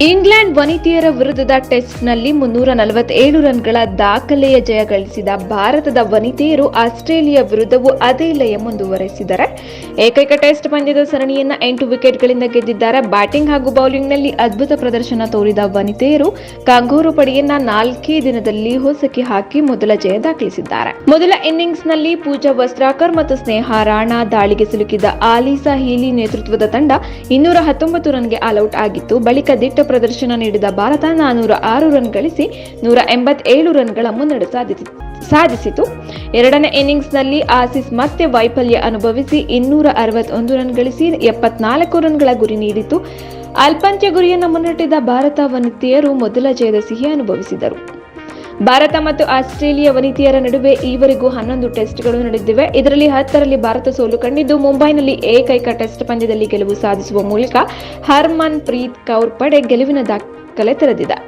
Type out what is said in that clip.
England ವನಿತೆಯರ ವಿರುದ್ಧದ ಟೆಸ್ಟ್ನಲ್ಲಿ 347 ರನ್ಗಳ ದಾಖಲೆಯ ಜಯ ಗಳಿಸಿದ ಭಾರತದ ವನಿತೆಯರು ಆಸ್ಟ್ರೇಲಿಯಾ ವಿರುದ್ಧವೂ ಅದೇ ಲಯ ಮುಂದುವರೆಸಿದ್ದಾರೆ. ಏಕೈಕ ಟೆಸ್ಟ್ ಪಂದ್ಯದ ಸರಣಿಯನ್ನ 8 ವಿಕೆಟ್ಗಳಿಂದ ಗೆದ್ದಿದ್ದಾರೆ. ಬ್ಯಾಟಿಂಗ್ ಹಾಗೂ ಬೌಲಿಂಗ್ನಲ್ಲಿ ಅದ್ಭುತ ಪ್ರದರ್ಶನ ತೋರಿದ ವನಿತೆಯರು ಕಾಂಗೂರು ಪಡೆಯನ್ನ 4 ದಿನದಲ್ಲಿ ಹೊಸಕಿ ಹಾಕಿ ಮೊದಲ ಜಯ ದಾಖಲಿಸಿದ್ದಾರೆ. ಮೊದಲ ಇನ್ನಿಂಗ್ಸ್ನಲ್ಲಿ ಪೂಜಾ ವಸ್ತ್ರಾಕರ್ ಮತ್ತು ಸ್ನೇಹಾ ರಾಣಾ ದಾಳಿಗೆ ಸಿಲುಕಿದ ಆಲಿಸಾ ಹೀಲಿ ನೇತೃತ್ವದ ತಂಡ 219 ರನ್ಗೆ ಆಲ್ಔಟ್ ಆಗಿತ್ತು. ಬಳಿಕ ದಿಟ್ಟ ಪ್ರದರ್ಶನ ನೀಡಿದ ಭಾರತ 406 ರನ್ ಗಳಿಸಿ 187 ರನ್ಗಳ ಮುನ್ನಡೆ ಸಾಧಿಸಿತು. ಎರಡನೇ ಇನ್ನಿಂಗ್ಸ್ನಲ್ಲಿ ಆಸೀಸ್ ಮತ್ತೆ ವೈಫಲ್ಯ ಅನುಭವಿಸಿ 261 ರನ್ ಗಳಿಸಿ 74 ರನ್ಗಳ ಗುರಿ ನೀಡಿತು. ಅಲ್ಪಂತ್ಯ ಗುರಿಯನ್ನು ಮುನ್ನಡೆದ ಭಾರತ ವನಿತೆಯರು ಮೊದಲ ಜಯದ ಸಿಹಿ ಅನುಭವಿಸಿದರು. ಭಾರತ ಮತ್ತು ಆಸ್ಟ್ರೇಲಿಯಾ ವನಿತೆಯರ ನಡುವೆ ಈವರೆಗೂ 11 ಟೆಸ್ಟ್ಗಳು ನಡೆದಿವೆ. ಇದರಲ್ಲಿ 10ರಲ್ಲಿ ಭಾರತ ಸೋಲು ಕಂಡಿದ್ದು, ಮುಂಬೈನಲ್ಲಿ ಏಕೈಕ ಟೆಸ್ಟ್ ಪಂದ್ಯದಲ್ಲಿ ಗೆಲುವು ಸಾಧಿಸುವ ಮೂಲಕ ಹರ್ಮನ್ ಪ್ರೀತ್ ಕೌರ್ ಪಡೆ ಗೆಲುವಿನ ದಾಖಲೆ ತೆರೆದಿದೆ.